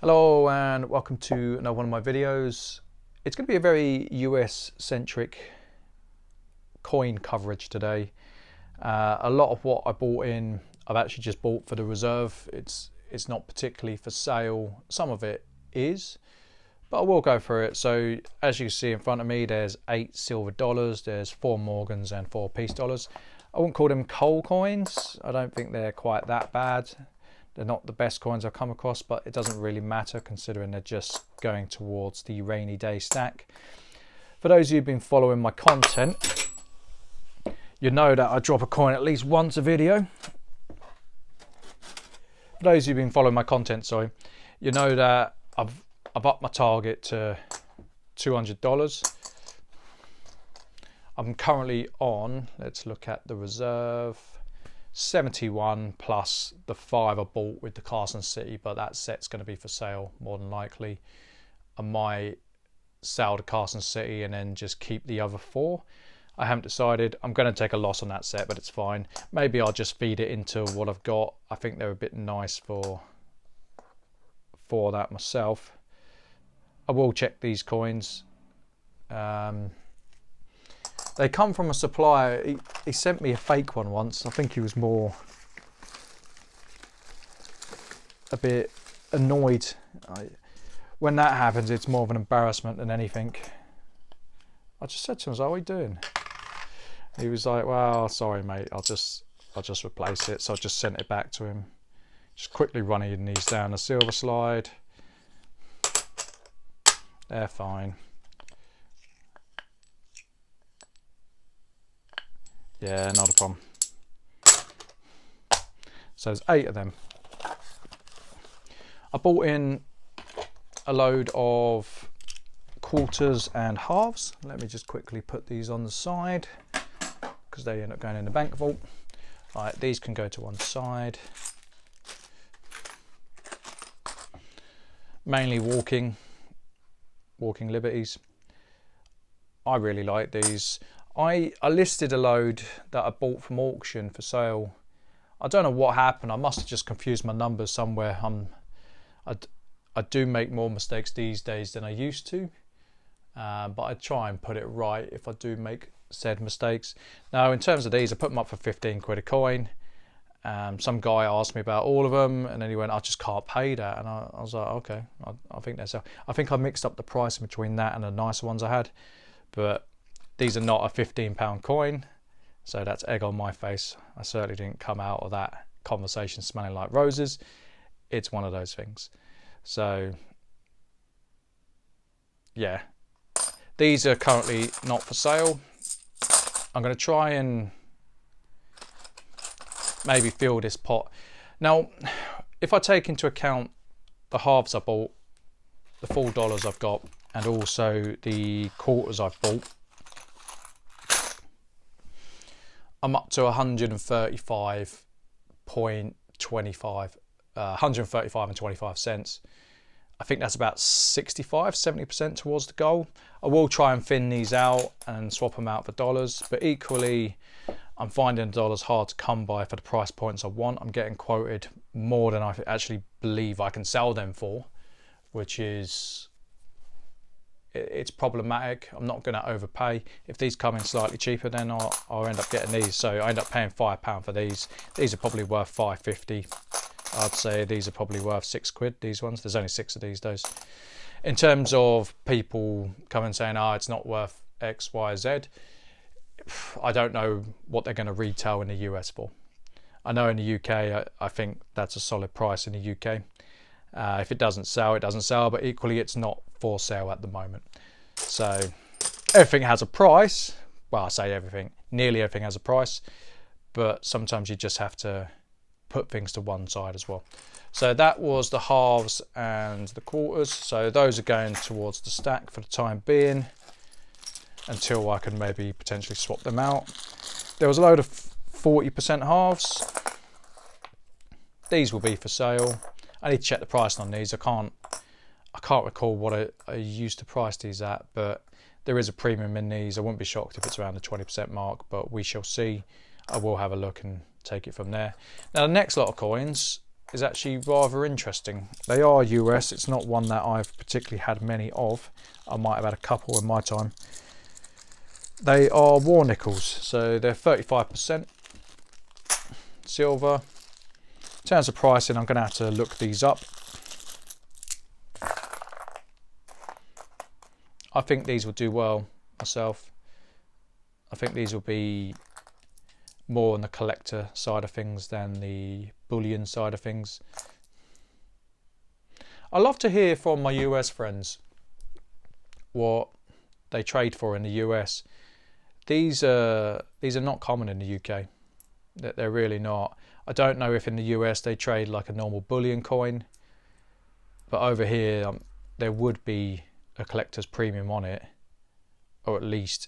Hello and welcome to another one of my videos. It's going to be a very US centric coin coverage today. A lot of what I bought in I've actually just bought for the reserve. It's not particularly for sale. Some of it is, but I will go through it. So as you can see in front of me, there's 8 silver dollars, there's 4 Morgans and 4 peace dollars. I wouldn't call them coal coins. I don't think they're quite that bad. They're not the best coins I've come across, but it doesn't really matter considering they're just going towards the rainy day stack. For those of you who've been following my content, you know that I drop a coin at least once a video. For those who've been following my content, sorry, you know that I've upped my target to $200. I'm currently on, let's look at the reserve, 71 plus the 5 I bought with the Carson City, but that set's going to be for sale more than likely. I might sell the Carson City and then just keep the other 4. I haven't decided. I'm going to take a loss on that set, but it's fine. Maybe I'll just feed it into what I've got. I think they're a bit nice for that myself. I will check these coins. They come from a supplier. He sent me a fake one once. I think he was more a bit annoyed. When that happens, it's more of an embarrassment than anything. I just said to him, "What are we doing?" He was like, "Well, sorry, mate. I'll just replace it." So I just sent it back to him. Just quickly running these down the silver slide. They're fine. Yeah, not a problem. So there's 8 of them. I bought in a load of quarters and halves. Let me just quickly put these on the side because they end up going in the bank vault. All right, these can go to one side. Mainly walking liberties. I really like these. I listed a load that I bought from auction for sale. I don't know what happened. I must have just confused my numbers somewhere. I do make more mistakes these days than I used to, but I try and put it right if I do make said mistakes. Now in terms of these, I put them up for 15 quid a coin. Some guy asked me about all of them and then he went, "I just can't pay that," and I was like, okay, I think that's how. I think I mixed up the price between that and the nicer ones I had, but these are not a £15 coin, so that's egg on my face. I certainly didn't come out of that conversation smelling like roses. It's one of those things. So yeah, these are currently not for sale. I'm going to try and maybe fill this pot. Now, if I take into account the halves I bought, the $4 I've got, and also the quarters I've bought, I'm up to 135.25, 135 and 25 cents. I think that's about 65-70% towards the goal. I will try and thin these out and swap them out for dollars, but equally I'm finding dollars hard to come by for the price points I want. I'm getting quoted more than I actually believe I can sell them for, which is, it's problematic. I'm not going to overpay. If these come in slightly cheaper, then I'll end up getting these. So I end up paying £5 for these. These are probably worth $5.50. I'd say these are probably worth 6 quid, these ones. There's only 6 of these days. In terms of people coming saying, "Oh, it's not worth X, Y, Z," I don't know what they're going to retail in the US for. I know in the UK, I think that's a solid price in the UK. If it doesn't sell, it doesn't sell, but equally it's not for sale at the moment. So everything has a price. Well, I say everything, nearly everything has a price, but sometimes you just have to put things to one side as well. So that was the halves and the quarters. So those are going towards the stack for the time being until I can maybe potentially swap them out. There was a load of 40% halves. These will be for sale. I need to check the price on these. I can't recall what I used to price these at, but there is a premium in these. I wouldn't be shocked if it's around the 20% mark, but we shall see. I will have a look and take it from there. Now the next lot of coins is actually rather interesting. They are US. It's not one that I've particularly had many of. I might have had a couple in my time. They are war nickels, so they're 35% silver. In terms of pricing, I'm going to have to look these up. I think these will do well myself. I think these will be more on the collector side of things than the bullion side of things. I love to hear from my US friends what they trade for in the US. These are not common in the UK. They're really not. I don't know if in the US they trade like a normal bullion coin, but over here there would be a collector's premium on it, or at least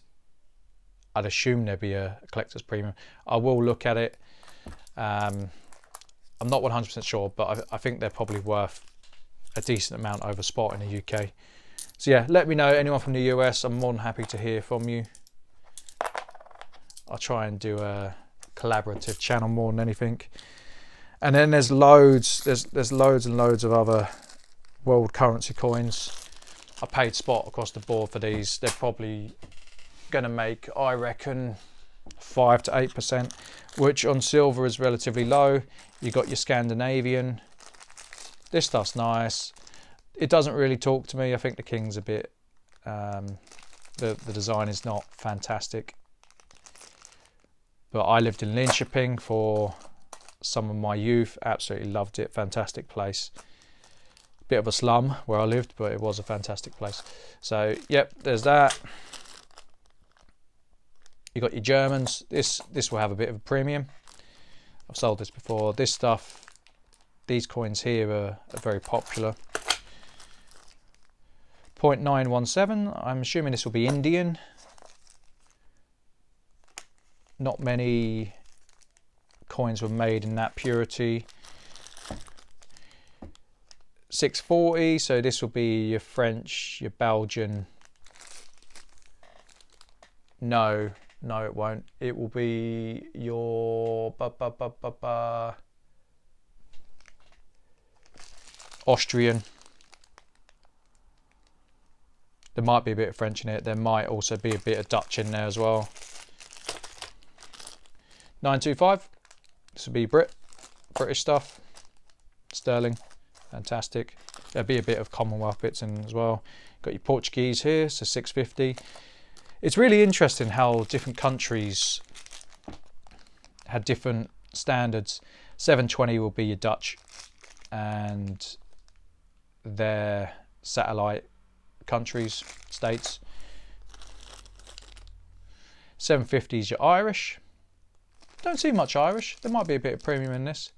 I'd assume there'd be a collector's premium. I will look at it. I'm not 100% sure, but I think they're probably worth a decent amount over spot in the UK. So yeah, let me know, anyone from the US. I'm more than happy to hear from you. I'll try and do a collaborative channel more than anything. And then there's loads. There's loads and loads of other world currency coins. I paid spot across the board for these. They're probably going to make, I reckon, 5 to 8%, which on silver is relatively low. You got your Scandinavian. This stuff's nice. It doesn't really talk to me. I think the king's a bit the design is not fantastic, but I lived in Linköping for some of my youth. Absolutely loved it. Fantastic place. Bit of a slum where I lived, but it was a fantastic place. So yep, there's that. You got your Germans. This will have a bit of a premium. I've sold this before. This stuff, these coins here are very popular. 0.917. I'm assuming this will be Indian. Not many coins were made in that purity. 640. So this will be your French, your Belgian. No, it won't. It will be your Austrian. There might be a bit of French in it. There might also be a bit of Dutch in there as well. 925. This will be British stuff. Sterling. Fantastic. There'll be a bit of Commonwealth bits in as well. Got your Portuguese here, so 650. It's really interesting how different countries had different standards. 720 will be your Dutch and their satellite countries, states. 750 is your Irish. Don't see much Irish. There might be a bit of premium in this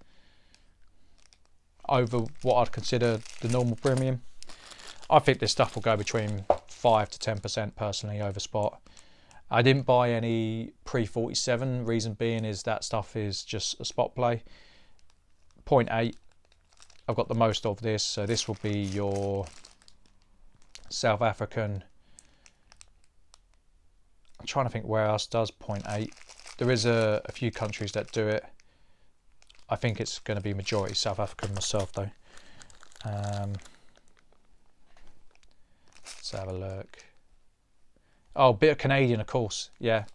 over what I'd consider the normal premium. I think this stuff will go between 5 to 10% personally over spot. I didn't buy any pre-47. Reason being is that stuff is just a spot play. 0.8. I've got the most of this, so this will be your South African. I'm trying to think where else does 0.8. There is a few countries that do it. I think it's going to be majority South African myself though. Let's have a look. Oh, bit of Canadian, of course, yeah.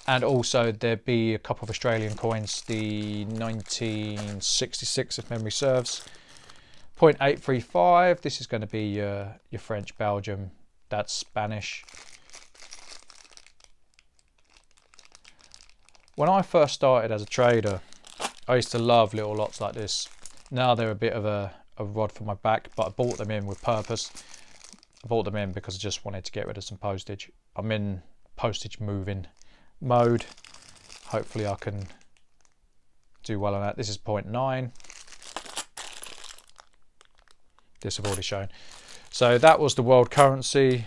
And also there'd be a couple of Australian coins, the 1966 if memory serves. 0.835, this is going to be your French, Belgium, that's Spanish. When I first started as a trader, I used to love little lots like this. Now they're a bit of a rod for my back, but I bought them in with purpose. I bought them in because I just wanted to get rid of some postage. I'm in postage moving mode. Hopefully I can do well on that. This is 0.9. This I've already shown. So that was the world currency.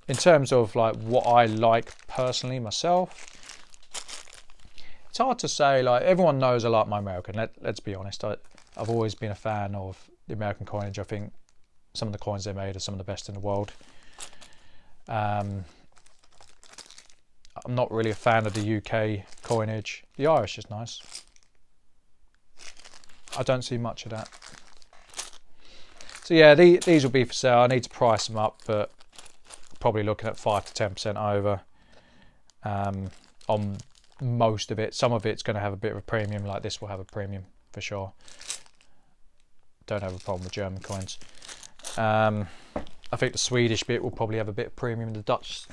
In terms of like what I like personally myself, it's hard to say. Like everyone knows I like my American. Let's be honest. I've always been a fan of the American coinage. I think some of the coins they made are some of the best in the world. I'm not really a fan of the UK coinage. The Irish is nice. I don't see much of that. So yeah, these will be for sale. I need to price them up, but probably looking at 5 to 10% over on most of it. Some of it's going to have a bit of a premium, like this will have a premium for sure. Don't have a problem with German coins. I think the Swedish bit will probably have a bit of premium. The Dutch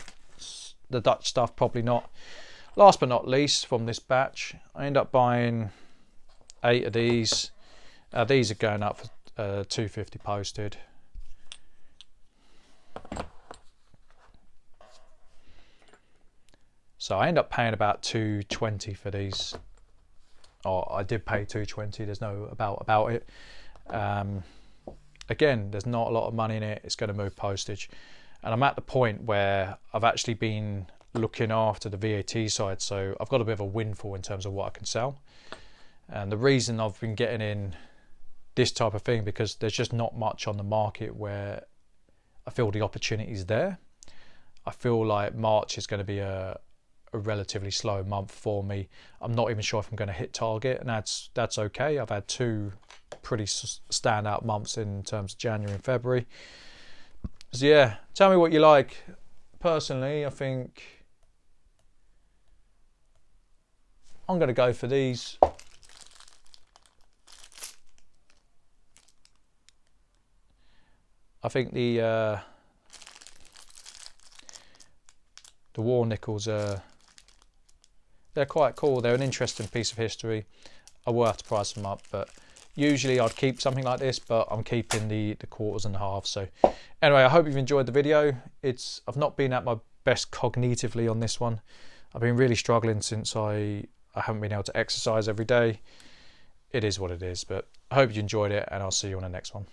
stuff probably not. Last but not least, from this batch, I end up buying 8 of these. These are going up for $2.50 posted. So I end up paying about $2.20 for these. Or I did pay $2.20. There's no about it. Again, there's not a lot of money in it. It's going to move postage, and I'm at the point where I've actually been looking after the VAT side, so I've got a bit of a windfall in terms of what I can sell. And the reason I've been getting in this type of thing, because there's just not much on the market where I feel the opportunity is there. I feel like March is going to be a relatively slow month for me. I'm not even sure if I'm going to hit target, and that's okay. I've had 2 pretty standout months in terms of January and February. So yeah, tell me what you like. Personally, I think I'm going to go for these. I think the war nickels they're quite cool. They're an interesting piece of history. I will have to price them up, but usually I'd keep something like this, but I'm keeping the quarters and the halves. So anyway, I hope you've enjoyed the video. I've not been at my best cognitively on this one. I've been really struggling since I haven't been able to exercise every day. It is what it is, but I hope you enjoyed it, and I'll see you on the next one.